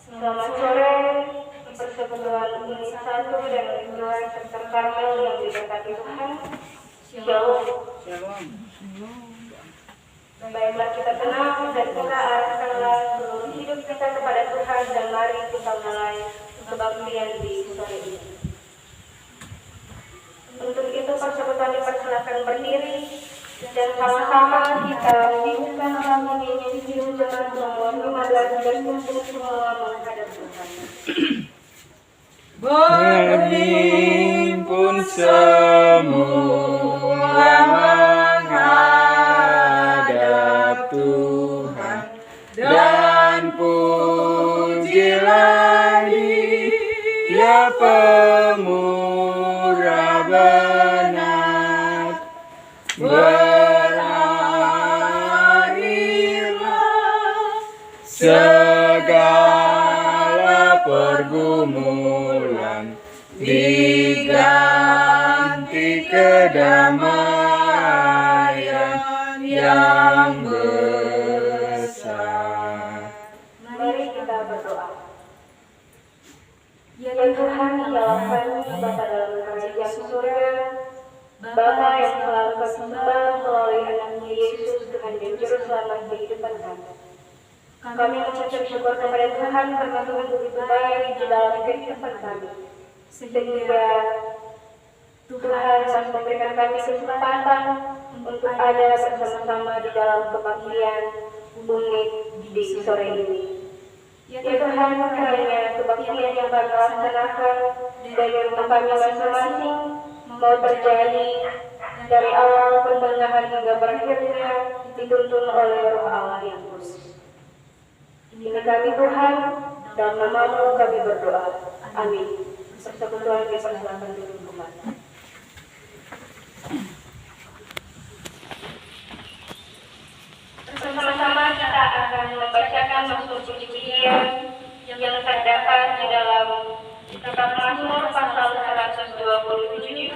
Selamat sore, persekutuan unit 1 dan unit 2 Sektor Karmel yang diberkati Tuhan. Shalom. Baiklah, kita tenang dan kita arahkanlah seluruh hidup kita kepada Tuhan dan mari kita mulai kebaktian di sore ini. Untuk itu persekutuan dipersilakan berdiri dan sama-sama kita menyanyikan lagu nyanyian jemaat nomor 15 dan untuk semua menghadap Tuhan. Berhimpun semua menghadap Tuhan dan pujilah Dia pemurah benar. Berakhirlah segala pergumulan, diganti kedamaian yang besar. Mari kita berdoa. Ya Tuhan, ya kami Bapa dalam kerajaan surga, Bapa yang selalu kami sembah melalui anaknya Yesus Tuhan dan Juru Selamat kehidupan kami. Kami mengucap syukur kepada Tuhan karena Tuhan begitu baik di dalam kehidupan kami, sehingga Tuhan masih memberikan kami kesempatan untuk ada bersama-sama di dalam kebaktian unit di sore ini. Ya Tuhan, kiranya kebaktian yang kami laksanakan dari rumah kami masing-masing mau terjadi dari awal pertengahan hingga berakhirnya dituntun oleh Roh Allah yang kudus. Ini kami Tuhan, dalam nama-Mu kami berdoa. Amin. Persekutuan dipersilakan dulu Tuhan. Bersama-sama kita akan membacakan Mazmur puji-pujian yang terdapat di dalam kitab Mazmur pasal 127.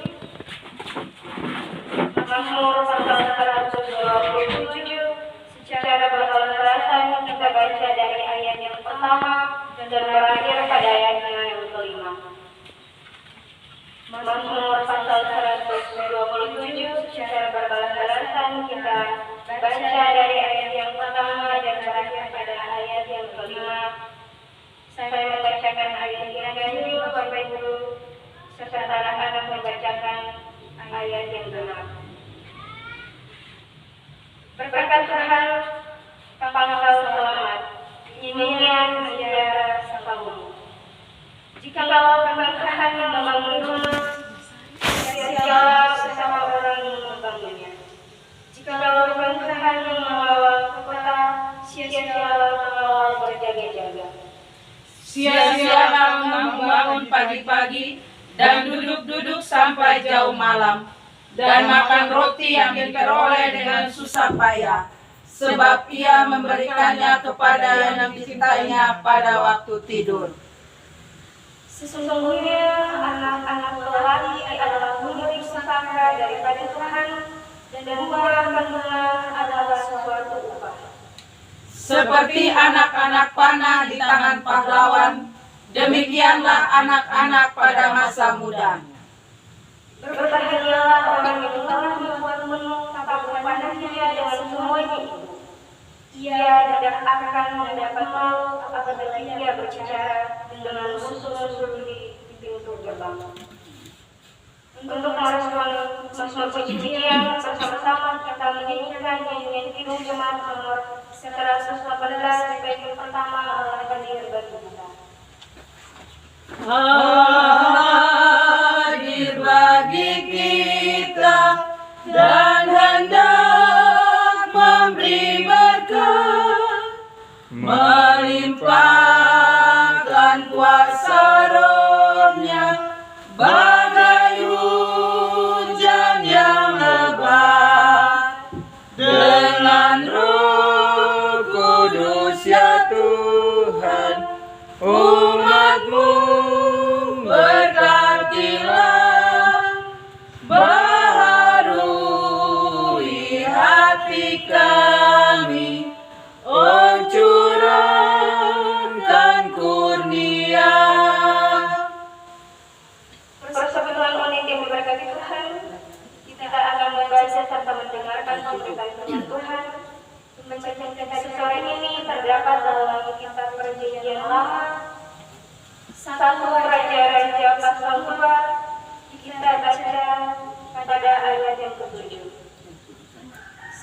Mazmur pasal 127 secara berhalas-halasan kita baca dari ayat yang pertama dan berakhir pada ayatnya yang kelima. Mazmur pasal 127 secara berhalas-halasan kita baca dari ayat yang pertama dan berakhir pada ayat yang kelima. Saya membacakan ayat yang ganjil, Bapak Ibu, serta anak-anak membacakan ayat yang benar. Berkat Tuhan, pangkal selamat, nyanyian sejarah Salomo. Jikalau keberkahan yang membangun rumah, sia-sialah bersama orang yang membangunnya. Jikalau keberkahan yang mengawal kota, sia-sialah mengawal berjaga-jaga. Sia-sialah membangun pagi-pagi dan duduk-duduk sampai jauh malam, dan makan roti yang diperoleh dengan susah payah, sebab ia memberikannya kepada yang dicintainya pada waktu tidur. Sesungguhnya anak-anak lelaki adalah bukti pusaka daripada Tuhan, dan buah kandungan adalah suatu upah. Seperti anak-anak panah di tangan pahlawan, demikianlah anak-anak pada masa muda. Berbahagialah orang yang telah membuat penuh tabung panahnya dengan semuanya itu. Ia tidak akan mendapat malu apabila ia berbicara dengan musuh-musuh di pintu gerbang. Untuk merespon Mazmur puji-pujian, bersama-sama kita menyanyikan nyanyian Kidung Jemaat nomor 118 bagian pertama Allah hadir bagi kita. Hadir bagi kita dan hendak memberi berkat, melimpahkan kuasa Roh-Nya bagai hujan yang lebat. Dengan Roh Kudus ya Tuhan, umat-Mu hati kami, oh curahkan kurnia. Persekutuan unik yang diberkati Tuhan, kita akan membaca serta mendengarkan pemberitaan firman Tuhan. Pembacaan kita di sore ini terdapat dalam kitab Perjanjian Lama, 1 Raja-Raja pasal 2, kita baca pada ayat yang ke-7.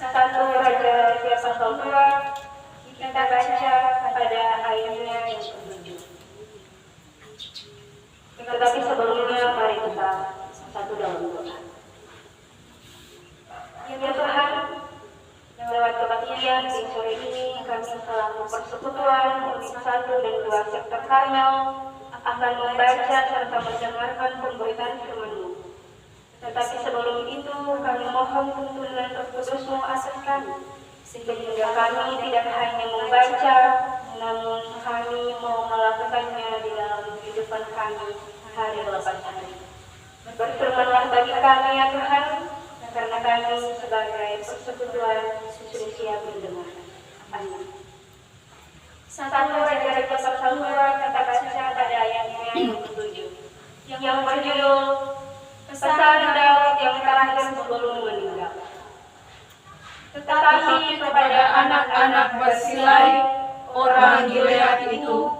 1 Raja-Raja pasal 2, kita baca pada ayatnya yang ke-7. Tetapi sebelumnya mari kita satu dalam doa. Ya Tuhan, lewat kebaktian di sore ini kami selaku persekutuan unit 1 dan 2 sektor Karmel akan membaca serta mendengarkan pemberitaan firman-Mu. Tetapi sebelum itu kami mohon tuntunan Roh Kudus-Mu atas kami, sehingga kami tidak hanya membaca, namun kami mau melakukannya di dalam kehidupan kami hari lepas hari. Berfirmanlah bagi kami ya Tuhan, karena kami sebagai persekutuan sudah siap mendengar. Amin. 1 Raja-Raja pasal 2 kita baca pada ayatnya yang ke-7, yang berjudul Pesan Daud yang terakhir sebelum meninggal. Tetapi kepada anak-anak Barsilai, orang Gilead itu,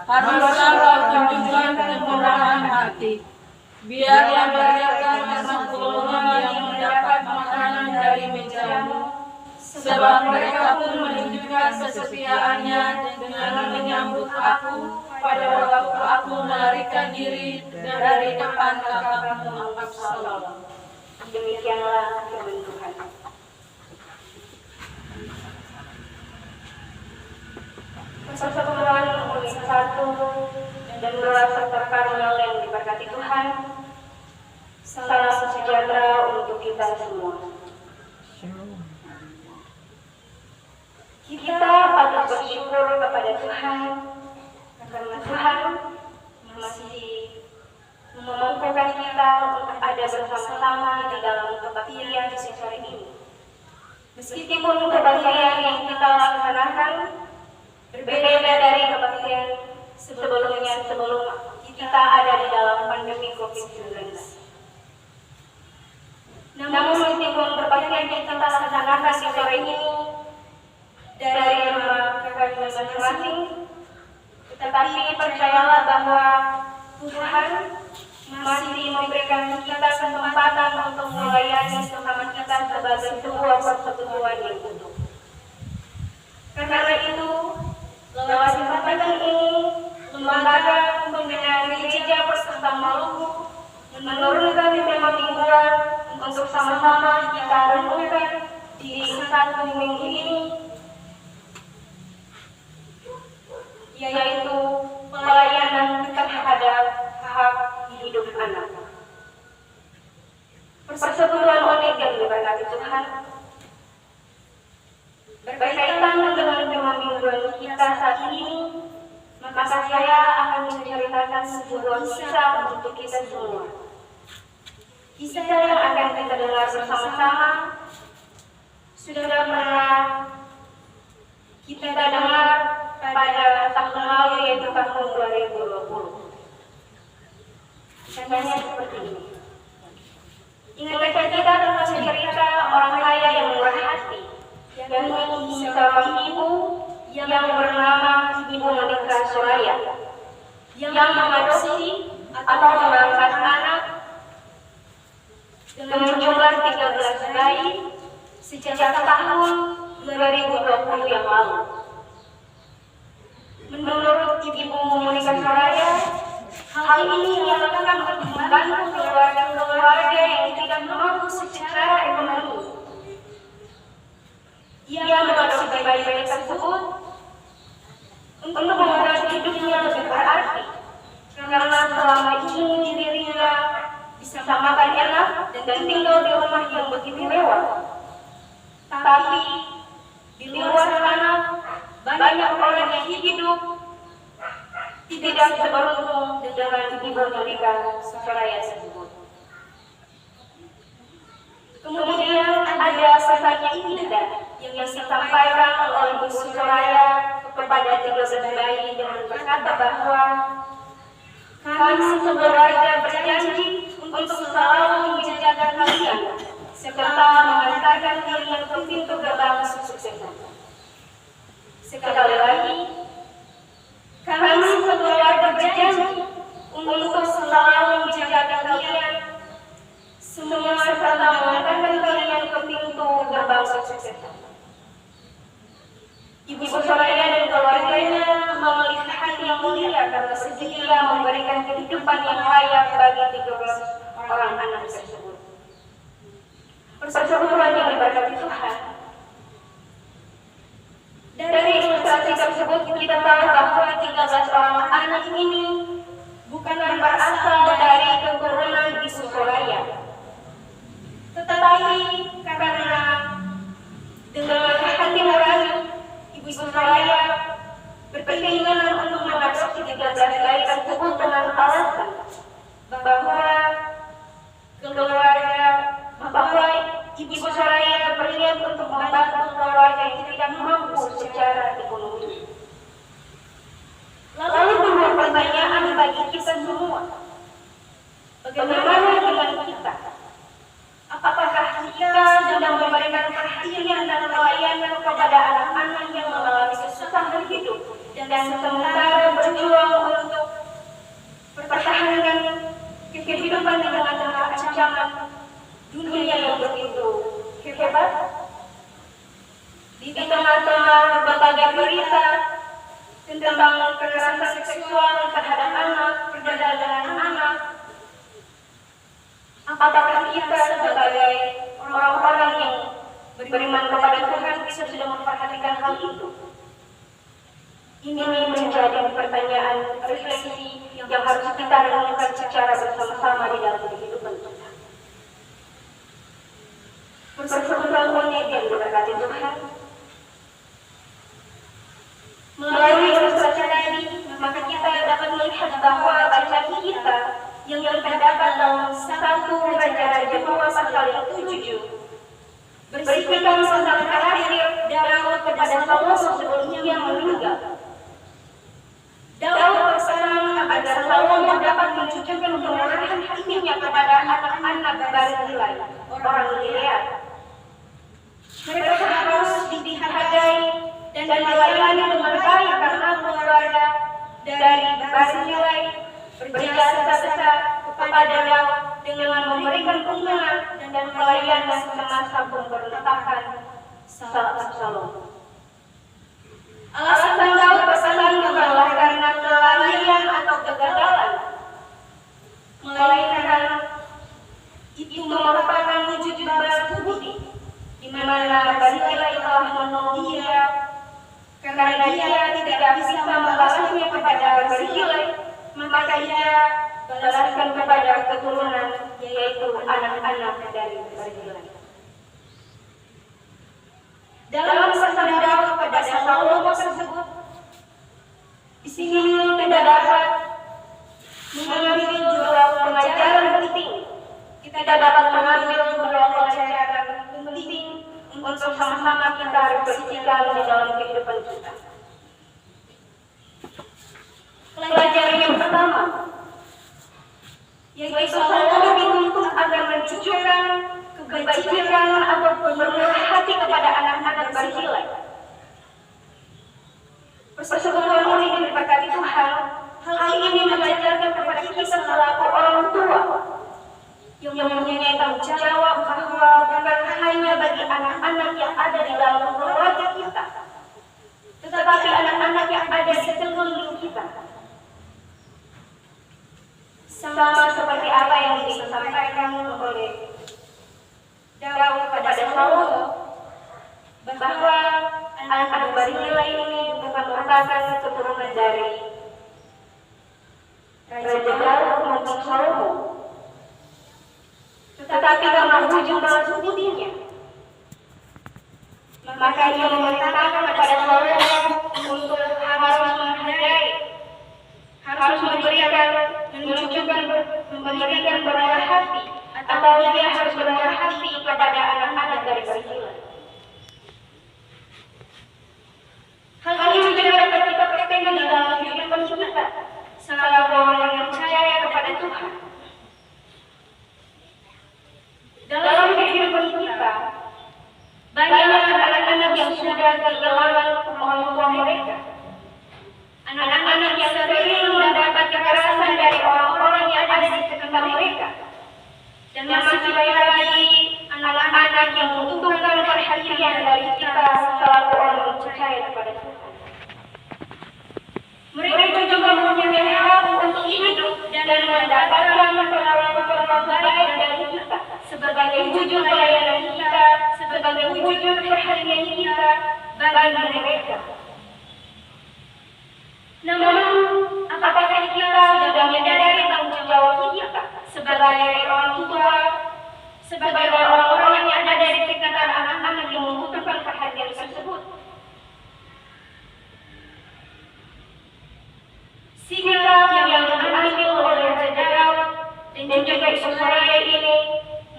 haruslah tunjukkan kemurahan hati. Biarlah mereka termasuk golongan yang mendapat makanan dari mejamu, sebab mereka pun menunjukkan kesetiaannya dengan menyambut aku pada waktu aku melarikan diri dari depan kakakmu Absalom. Demikianlah firman Tuhan. Persekutuan unit 1 dan 2 sektor Karmel yang diberkati Tuhan, salam sejahtera untuk kita semua. Kita patut bersyukur kepada Tuhan karena Tuhan masih memampukan kita untuk ada bersama-sama di dalam kebaktian di sore ini. Meskipun kebaktian yang kita laksanakan berbeda dari kebaktian sebelumnya sebelum kita ada di dalam pandemi COVID-19. Namun meskipun kebaktian yang kita laksanakan di sore ini dari rumah kami masing-masing, tetapi percayalah bahwa Tuhan masih memberikan kita kesempatan untuk melayani sesama kita sebagai sebuah persekutuan yang utuh. Karena itu, lewat kesempatan ini, Lembaga Pembinaan Gereja Persekutuan Maluku menurunkan tema mingguan untuk sama-sama kita renungkan di 1 minggu ini, yaitu pelayanan terhadap hak hidup anak. Persekutuan unik yang diberkati Tuhan berkaitan dengan tema mingguan kita saat ini, maka saya akan menceritakan sebuah kisah untuk kita semua. Kisah yang akan kita dengar bersama-sama sudah pernah kita dengar pada tahun lalu, yaitu tahun 2020. Kisahnya seperti ini. Ingatkah kita tentang cerita orang kaya yang murah hati, yakni seorang ibu yang bernama Ibu Monica Soraya, yang mengadopsi atau mengangkat anak dengan jumlah 13 bayi sejak tahun 2020 yang lalu. Menurut Ibu Monica Soraya, hal ini dilakukan untuk membantu keluarga yang tidak mampu secara ekonomi. Ia mengadopsi bayi-bayi tersebut untuk membuat hidupnya lebih berarti, karena selama ini dirinya bisa makan enak dan tinggal di rumah yang begitu mewah. Tapi di luar sana banyak orang yang hidup tidak seberuntung dengan Ibu Monica Soraya tersebut. Kemudian ada pesan yang indah disampaikan oleh Ibu Soraya kepada 13 bayi dengan berkata bahwa kami sekeluarga berjanji untuk selalu menjaga kalian serta mengantarkan kalian ke pintu gerbang kesuksesan. Sekali lagi, kami sekeluarga berjanji untuk selalu menjaga kalian semua serta mengantarkan kalian ke pintu gerbang kesuksesan. Ibu Soraya dan keluarganya memiliki hati yang mulia karena sedia memberikan kehidupan yang layak bagi 13 orang anak tersebut. Persekutuan yang diberkati Tuhan. Dari ilustrasi tersebut kita tahu bahwa 13 orang anak ini bukan berasal dari keturunan Ibu Soraya, tetapi karena dengan hati nurani Ibu Soraya berkeinginan untuk mengadopsi 13 bayi tersebut dengan alasan bahwa Ibu Soraya berniat untuk membantu keluarga yang tidak mampu secara ekonomi. Lalu timbul pertanyaan bagi kita semua, bagaimana dengan kita? Apakah kita sedang memberikan perhatian dan pelayanan kepada anak-anak yang mengalami kesusahan hidup dan sementara berjuang untuk pertahankan kehidupan dengan ancaman dunia yang begitu hebat? Di tengah-tengah berbagai berita tentang kekerasan seksual terhadap anak, perdagangan anak, apakah kita sebagai orang-orang yang beriman kepada Tuhan bisa sudah memperhatikan hal itu? Ini menjadi pertanyaan refleksi yang harus kita renungkan secara bersama-sama di dalam kehidupan kita. Persekutuan unik yang diberkati Tuhan. Melalui ilustrasi tadi, maka kita dapat melihat bahwa bacaan kita yang terdapat dalam 1 Raja-Raja 2 pasal yang 7 berisikan tentang terakhir Daud kepada Salomo sebelum ia meninggal. Daud berpesan agar Salomo dapat menunjukkan kemurahan hatinya kepada anak-anak Barzilai, orang Gilead. Mereka harus dihargai dan dilayani dengan baik karena keluarga dari Barzilai berjasa besar kepada Daud dengan memberikan dukungan dan pelayanan semasa pemberontakan Absalom. Alasan Daud berpesan bukanlah karena kelalaian atau kegagalan, melainkan itu merupakan wujud balas budi, di mana Barzilai telah menolong dia karena dia tidak bisa membalasnya kepada Barzilai, maka ia balaskan kepada keturunan, yaitu anak-anak dari Barzilai. Dalam pesan Daud kepada Salomo tersebut, di sini kita dapat mengambil 2 pelajaran penting. Kita dapat mengambil 2 pelajaran penting untuk sama-sama kita refleksikan di dalam kehidupan kita. Pelajaran yang pertama, yaitu Salomo dituntut agar menunjukkan kebajikan atau bermurah hati kepada anak-anak Barzilai. Persekutuan unik yang diberkati Tuhan, hal ini mengajarkan kepada kita selaku orang tua yang mempunyai tanggung jawab bahwa bukan hanya bagi anak-anak yang ada di dalam keluarga kita, tetapi anak-anak yang ada di sekeliling kita. Sama seperti apa yang disampaikan oleh Daud kepada Salomo, bahwa anak-anak Barzilai ini bukan merupakan keturunan dari Raja Daud maupun Salomo, tetapi karena wujud balas budinya, maka ia memerintahkan kepada Salomo untuk harus menghargai, harus memberikan bermurah hati, atau dia harus bermurah hati kepada anak-anak dari Barzilai. kehilangan orang tua mereka. Anak-anak yang sering mendapat kekerasan dari orang-orang yang ada di sekitar mereka. Dan masih banyak lagi anak-anak yang membutuhkan perhatian dari kita selaku orang percaya kepada Tuhan. Mereka juga mempunyai hak untuk hidup dan mendapatkan perlakuan baik dari kita sebagai wujud pelayanan kita, sebagai wujud perhatian kita bagi mereka. Namun, apakah kita sudah menyadari tanggung jawab kita sebagai orang tua, sebagai orang-orang yang ada di sekitar anak-anak yang membutuhkan perhatian tersebut? Sikap yang diambil oleh Raja Daud dan juga Ibu Maria ini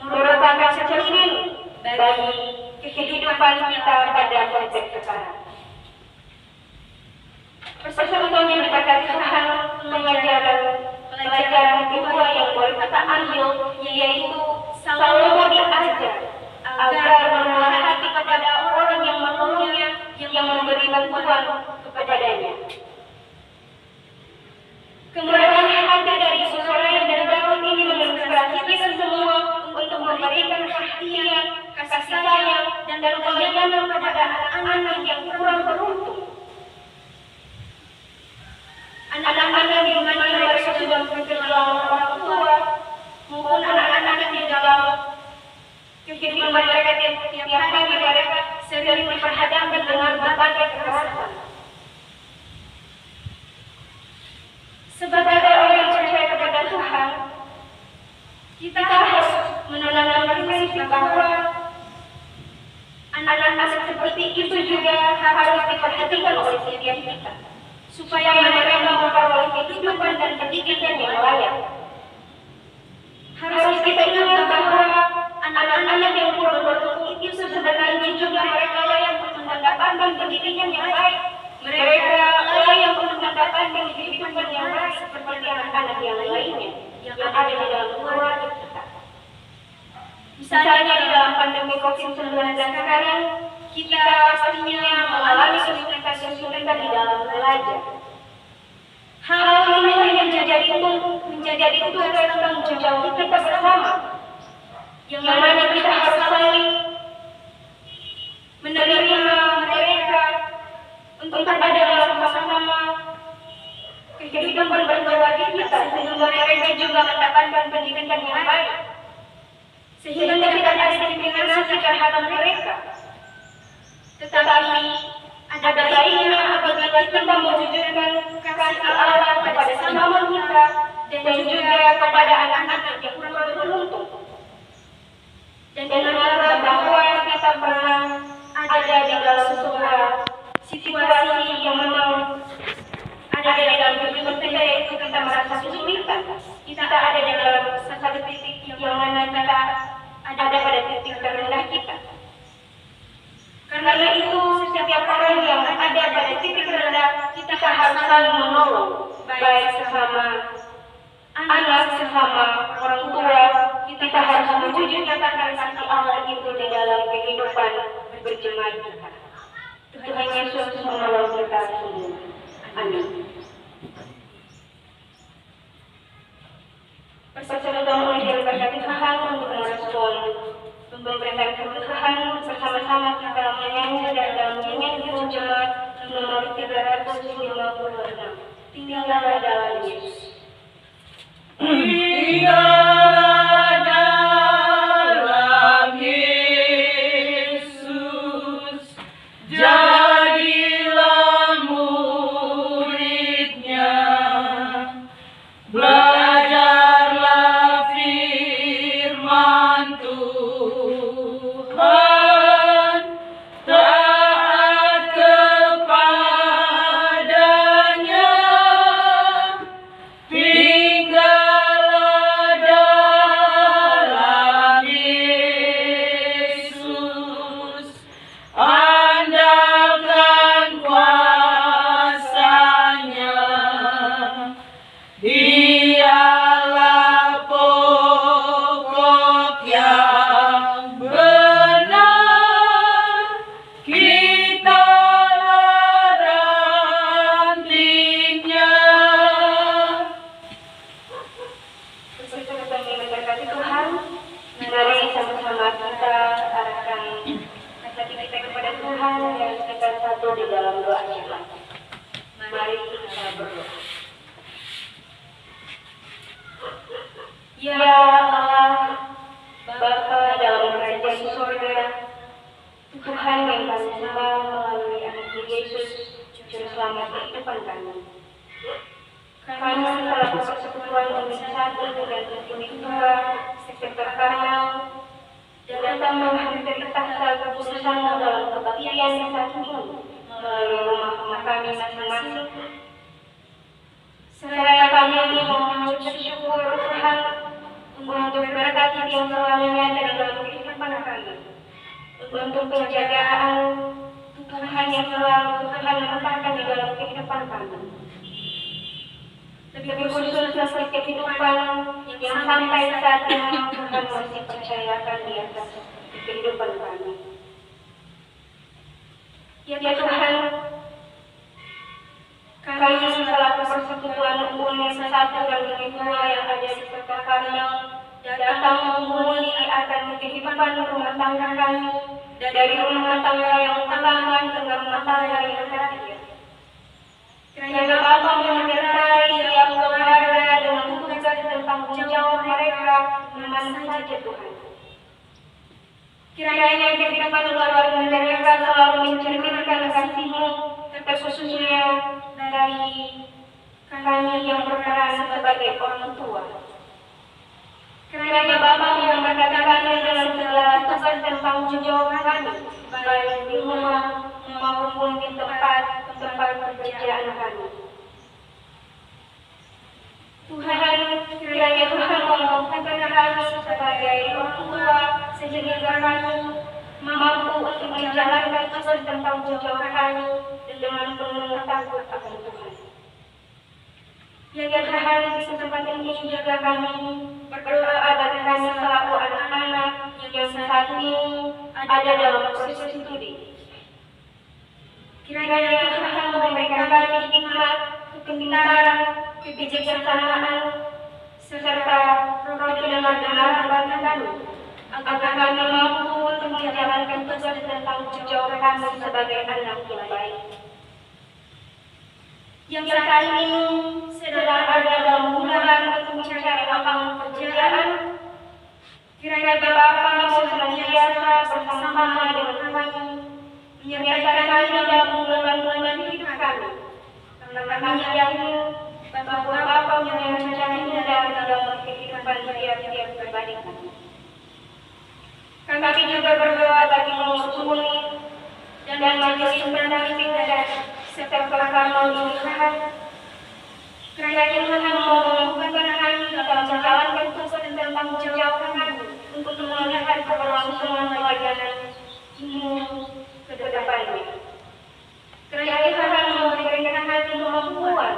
merupakan cermin bagi kehidupan kita pada konteks sekarang. Persatuan yang diberkati Tuhan, pelajaran kedua yang boleh kita ambil yaitu selalu diajar agar merendah hati kepada orang yang menolongnya, yang memberi bantuan kepadanya. Kemurahan hati dari Maria dan Daud ini menginspirasi kita semua untuk memberikan perhatian, kasih sayang, dan pelayanan kepada anak-anak yang kurang beruntung. Anak-anak di mana mereka sudah kehilangan orang tua, maupun anak-anak yang di dalam kehidupan mereka tiap hari mereka sering diperhadapkan dengan berbagai kekerasan. Sebagai orang yang percaya kepada Tuhan, kita harus menanamkan prinsip bahwa anak-anak seperti itu juga harus diperhatikan oleh setiap kita, supaya mereka memperoleh kehidupan dan pendidikan yang layak. Harus kita ingat bahwa anak-anak yang kurang beruntung itu sebenarnya juga mereka layak untuk mendapatkan pendidikan yang baik. Mereka layak untuk mendapatkan kehidupan yang baik seperti anak-anak yang lainnya yang ada di dalam keluarga kita. Misalnya di dalam pandemi COVID-19 sekarang, kita pastinya mengalami kesulitan di dalam belajar. Hal ini menjadi tugas tanggung jawab kita bersama, yang mana kita harus saling menerima mereka untuk ada dalam sama-sama kehidupan berkeluarga kita, sehingga mereka juga mendapatkan pendidikan yang baik, sehingga tidak ada diskriminasi terhadap mereka. Tetapi ada baiknya apabila kita mewujudkan kasih Allah kepada sesama kita dan juga kepada anak-anak yang kurang beruntung, dan menganggap bahwa kita pernah ada di dalam sebuah situasi yang memang ada di dalam kehidupan kita, yaitu kita merasa kesulitan. Kita ada di dalam satu titik yang mana kita ada pada titik terendah kita. Karena itu setiap orang yang ada pada titik rendah, kita harus saling menolong, baik sesama anak, sesama orang tua. Kita harus mewujudkan kasih Allah itu di dalam kehidupan berjemaat kita. Tuhan Yesus menolong kita semua. Amin. Persatuan yang diberkati Tuhan untuk merespon pemberitaan Tuhan, bersama-sama kita menyanyi dan dalam nyanyian jemaat nomor 356. Tinggallah dalam Yesus. Tinggallah dalam Yesus, jadilah muridnya, belajarlah firman Tuhan, taat kepadanya, tinggallah Tuhan dan kita satu di dalam doa kita. Mari kita berdoa. Ya Allah, Bapa dalam kerajaan surga, Tuhan yang kami sembah melalui anak Yesus, Juru Selamat kehidupan kami. Kami telah persekutuan Unit 1 dan Unit 2 sektor Karmel datang menghampiri tahta keputusan dalam kebaktian yang saat ini melalui rumah kami masing-masing. Seraya kami mengucap syukur Tuhan untuk berkat yang selalu ada dalam kehidupan kami, untuk penjagaan Tuhan yang selalu Tuhan letakkan di dalam kehidupan kami. Lebih khusus dalam kehidupan yang sampai saat ini Tuhan masih percayakan di atas kehidupan kami. Ya Tuhan, kami selaku persekutuan Unit 1 dan Unit 2 yang ada di kota Karmel datang menghubungi akan kehidupan rumah tangga kami, dari rumah tangga yang pertama hingga rumah tangga yang terakhir. Kiranya Bapa menyertai tiap keluarga dengan tugas dan tanggung jawab mereka di mana saja Tuhan. Kiranya kehidupan keluarga mereka selalu mencerminkan kasih-Mu, terkhususnya dari kami yang berperan sebagai orang tua. Kiranya Bapa memberkati kami dalam segala tugas dan tanggung jawab kami, baik di rumah maupun di tempat pekerjaan kami. Tuhan, kiranya Tuhan memampukan kami sebagai orang tua sehingga kami mampu untuk menjalankan tugas dan tanggung jawab kami dengan penuh takut akan Tuhan. Ya Tuhan, di kesempatan ini juga kami berdoa agar kami selaku anak-anak yang saat ini ada dalam proses studi. Kiranya Tuhan memberikan kami hikmat, kepintaran, kebijaksanaan, serta roh kebenaran bagi kami, agar kami mampu untuk menjalankan tugas dan tanggung jawab kami sebagai anak yang baik. Yang saat ini sedang ada dalam bulan untuk mencari lapangan pekerjaan, kiranya Bapa mau senantiasa bersama-sama dengan kami, menyertai kami dalam bulan-bulan hidup kami. Karena kami yakin bahwa Bapa punya rencana indah dalam kehidupan tiap-tiap pribadi kami. Kami juga berdoa bagi pengurus unit dan majelis pendamping dan serta Karmel ini Tuhan. Kiranya Tuhan memampukan kami dalam menjalankan tugas dan tanggung jawab kami untuk melihat keberlangsungan pelayanan-Mu ke depannya. Kiranya Tuhan memberikan kami kemampuan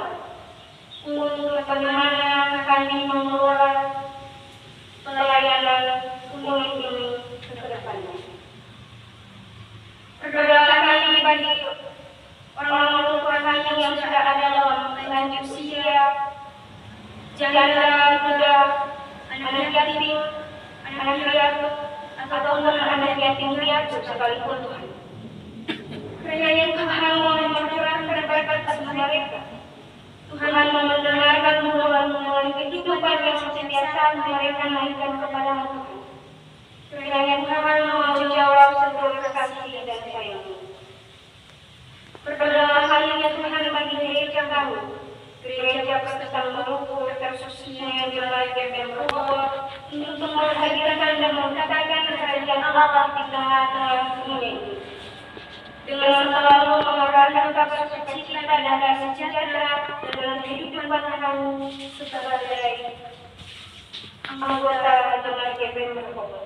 untuk bagaimana kami mengelola pelayanan unit ini ke depannya. Berdoa kami bagi orang tua kami yang sudah ada dalam lanjut usia, janda, muda, anak yatim, anak piatu, ataupun anak yatim piatu sekalipun Tuhan. Kiranya Tuhan mencurahkan berkat atas mereka. Tuhan mendengarkan momongan kehidupan yang sentiasa mereka naikkan kepada-Mu Tuhan. Kiranya Tuhan mau jawab seluruh kasih dan sayang-Mu. Berdoa hanya Tuhan bagi gereja kami, gereja Kristen Maluku, terkhususnya yang di bagian Bengkulu, untuk menghadirkan dan mengatakan kerajaan Allah di tengah-tengah dunia ini. Dengan selalu mengeluarkan kabar sukacita dan damai sejahtera dalam kehidupan kami sebagai anggota jemaat GBI Bengkulu.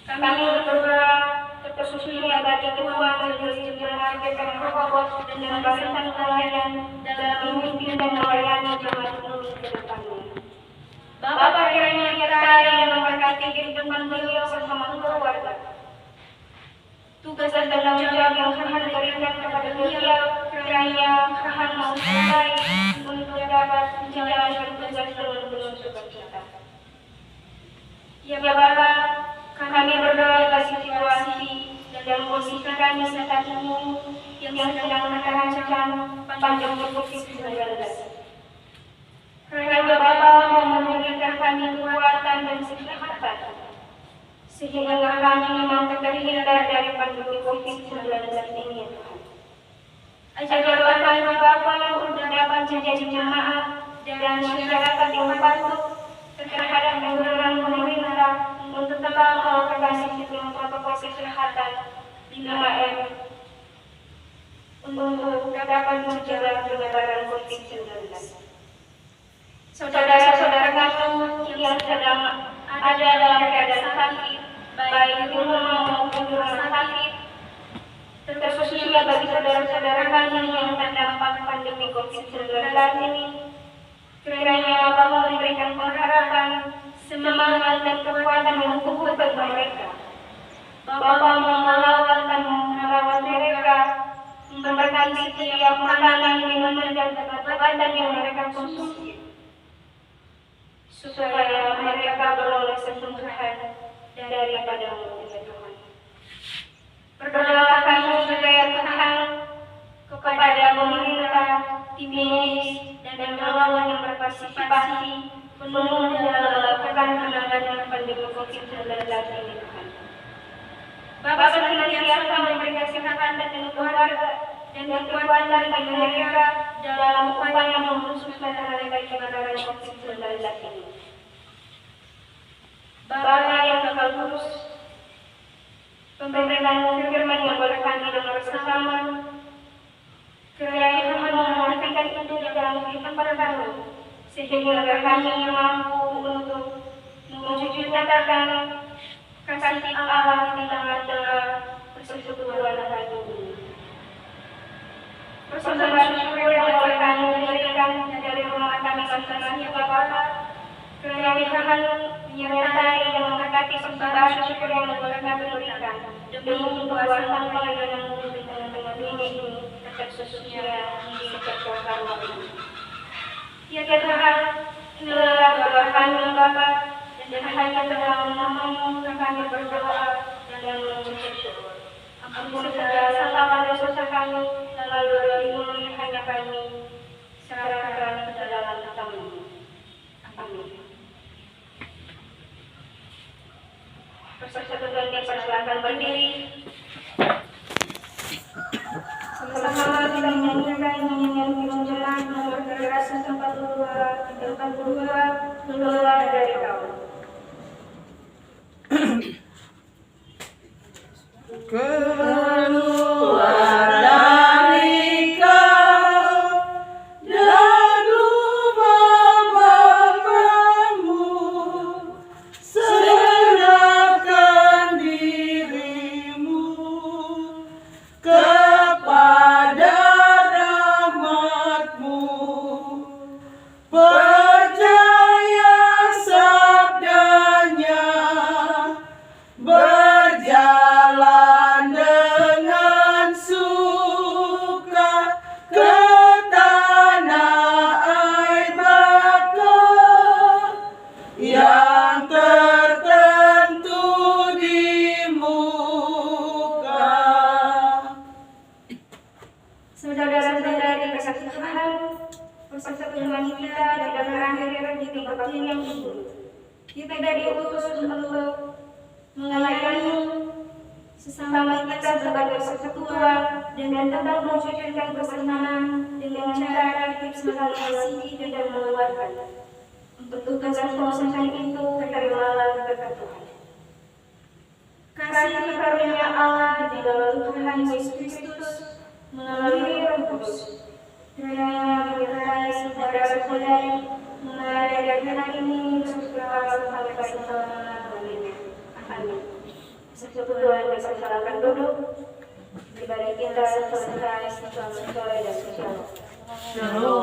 Kami berdoa terkhususnya bagi ketua majelis jemaat GBI Bengkulu dan barisan pelayan dalam memimpin dan melayani jemaat ini ke depannya. Bapa kiranya menyertai dan memberkati kehidupan beliau bersama keluarga. Tugas dan tanggung jawab yang Tuhan berikan kepada beliau, kiranya Tuhan mau menyertai untuk dapat menjalankan tugas dengan penuh sukacita. Ya Bapa, kami berdoa bagi situasi dan dan posisi kami saat ini yang sedang terancam pandemi COVID-19. Karena Bapa mau memberikan kami kekuatan dan kesehatan, sehingga kami mampu terhindar dari pandemi COVID-19 ini, Tuhan. Ajarlah kami Bapa untuk dapat menjadi jemaat dan masyarakat yang patuh terhadap anjuran pemerintah untuk tetap melakukan sistem protokol kesehatan 5M untuk dapat mencegah penyebaran COVID-19. Saudara-saudara kami yang sedang ada dalam keadaan sakit, baik di rumah maupun di rumah sakit, terkhususnya bagi saudara-saudara kami yang terdampak pandemi COVID-19 ini, kiranya Bapa memberikan pengharapan, semangat dan kekuatan yang kukuh bagi mereka. Bapa melawat dan merawat mereka, memberkati setiap makanan, minuman dan obat-obatan yang mereka konsumsi, supaya mereka beroleh kesembuhan daripada-Mu, ya Tuhan. Berdoalah kami supaya Tuhan kepada pemerintah, tim medis, dan relawan yang berpartisipasi penuh dalam melakukan penanganan pandemi COVID-19 ini, Tuhan. Bapa senantiasa memberikan kesehatan dan keluarga dan kekuatan bagi mereka dalam upaya memutuskan rantai penyebaran COVID-19 ini. Bapa yang kekal kudus, pemberian firman yang boleh kami dengar bersama, kiranya Tuhan memanfaatkan itu di dalam kehidupan kami, sehingga kami mampu untuk mewujudkan kasih Allah di tengah-tengah persekutuan hari ini. Persembahan syukur yang boleh kami berikan dari rumah kami masing-masing, Bapa, kiranya Tuhan menyertai dan memberkati persembahan syukur yang boleh kami berikan demi kuasa pelayanan di tengah-tengah dunia ini, terkhususnya di sektor kami. Ya Tuhan, inilah doa kami Bapa, dan hanya dalam nama-Mu kami berdoa dan mengucap syukur. Ampun segala salah dan dosa kami, lalu dimulai hanya kami serahkan ke dalam tangan-Mu. Amin. Persatuan dipersilakan berdiri. Sama-sama kita menyanyikan nyanyian menjelang nomor 342 keluar dari Kau. Keluar dari Kau dan rumah Bapa-Mu, serahkan dirimu kepada rahmat-Mu, percaya sabdanya, berjalan dengan suka ke tanah air berkah yang tertentu di muka. Saudara-saudara dikasihi Tuhan, persekutuan kita tidak berakhir di tempat yang dulu. Kita diutus untuk melayani sesama kita sebagai persekutuan dan tetap mewujudkan kebersamaan dengan cara hidup saling mengasihi dan menguatkan. Untuk tugas pengasihan itu terimalah berkat Tuhan. Kasih karunia Allah di dalam Tuhan Yesus Kristus melalui Roh Kudus, kiranya menyertai saudara-saudari mulai dari hari ini sampai selama-lamanya. Amin. Persekutuan dipersilakan duduk. Ibadah kita selesai, selamat sore dan shalom.